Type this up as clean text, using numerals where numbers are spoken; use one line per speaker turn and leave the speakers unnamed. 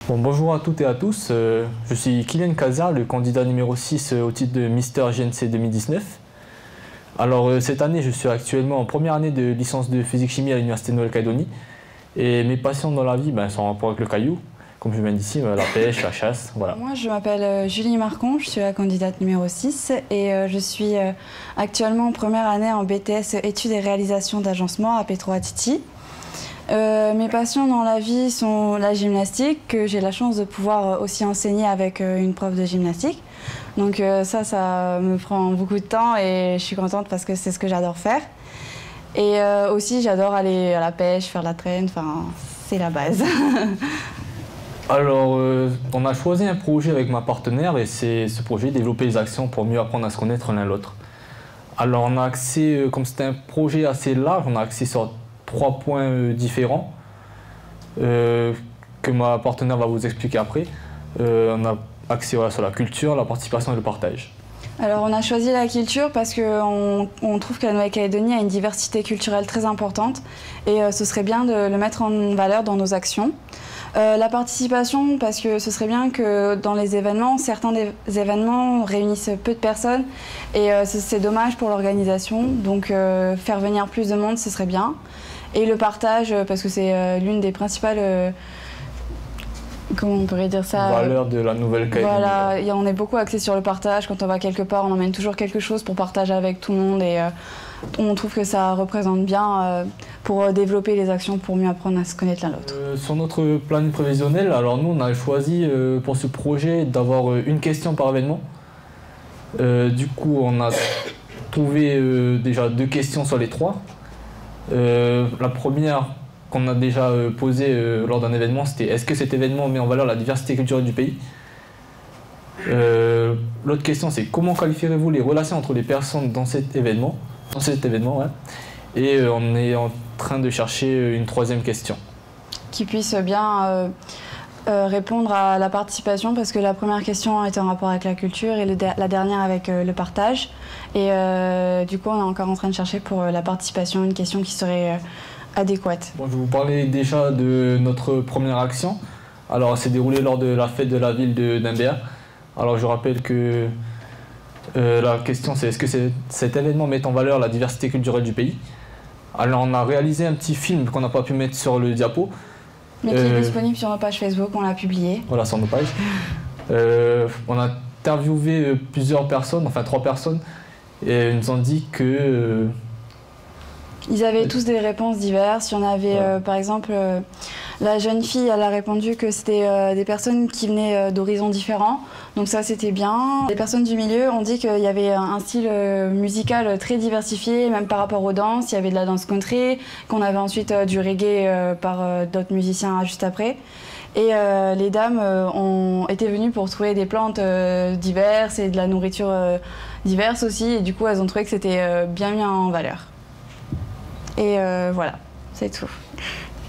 Bon, bonjour à toutes et à tous, je suis Kylian Kazar, le candidat numéro 6 au titre de Mister GNC 2019. Alors cette année, je suis actuellement en première année de licence de physique-chimie à l'Université de Nouvelle-Calédonie. Et mes passions dans la vie sont en rapport avec le caillou, comme je viens d'ici, la pêche, la chasse, voilà.
Moi, je m'appelle Julie Marcon, je suis la candidate numéro 6 et je suis actuellement en première année en BTS études et réalisations d'agencement à Petro Atiti. Mes passions dans la vie sont la gymnastique, que j'ai la chance de pouvoir aussi enseigner avec une prof de gymnastique. Donc ça me prend beaucoup de temps et je suis contente parce que c'est ce que j'adore faire. Et aussi j'adore aller à la pêche, faire la traîne, enfin c'est la base.
Alors on a choisi un projet avec ma partenaire et c'est ce projet, développer les actions pour mieux apprendre à se connaître l'un l'autre. Alors on a axé, comme c'était un projet assez large, on a axé sur 3 points différents que ma partenaire va vous expliquer après. On a axé sur la culture, la participation et le partage.
Alors on a choisi la culture parce qu'on trouve que la Nouvelle-Calédonie a une diversité culturelle très importante et ce serait bien de le mettre en valeur dans nos actions. La participation parce que ce serait bien que dans les événements, certains des événements réunissent peu de personnes et c'est dommage pour l'organisation, donc faire venir plus de monde ce serait bien. Et le partage parce que c'est l'une des principales comment on pourrait dire ça,
valeur de la Nouvelle-Calédonie.
Voilà, on est beaucoup axé sur le partage. Quand on va quelque part, on emmène toujours quelque chose pour partager avec tout le monde et on trouve que ça représente bien pour développer les actions pour mieux apprendre à se connaître l'un l'autre.
Sur notre planning prévisionnel, alors nous on a choisi pour ce projet d'avoir une question par événement. Du coup on a trouvé déjà 2 questions sur les 3. La première qu'on a déjà posée lors d'un événement, c'était est-ce que cet événement met en valeur la diversité culturelle du pays? L'autre question, c'est comment qualifierez-vous les relations entre les personnes dans cet événement? Ouais. Et on est en train de chercher une 3e question. Qui
puisse bien répondre à la participation, parce que la première question est en rapport avec la culture et la dernière avec le partage. Et du coup, on est encore en train de chercher pour la participation une question qui serait adéquate. Bon,
je vais vous parler déjà de notre première action. Alors, elle s'est déroulée lors de la fête de la ville d'Imbéa. Alors, je rappelle que la question, c'est est-ce que cet événement met en valeur la diversité culturelle du pays? Alors, on a réalisé un petit film qu'on n'a pas pu mettre sur le diapo.
Mais qui est disponible sur nos pages Facebook, on l'a publié.
Voilà, sur nos pages. On a interviewé plusieurs personnes, enfin 3 personnes, et ils nous ont dit que...
Ils avaient tous des réponses diverses. Il y en avait, par exemple, la jeune fille, elle a répondu que c'était des personnes qui venaient d'horizons différents. Donc ça, c'était bien. Les personnes du milieu ont dit qu'il y avait un style musical très diversifié, même par rapport aux danses. Il y avait de la danse country, qu'on avait ensuite du reggae par d'autres musiciens juste après. Et les dames ont été venues pour trouver des plantes diverses et de la nourriture diverse aussi. Et du coup, elles ont trouvé que c'était bien mis en valeur. Et voilà, c'est tout.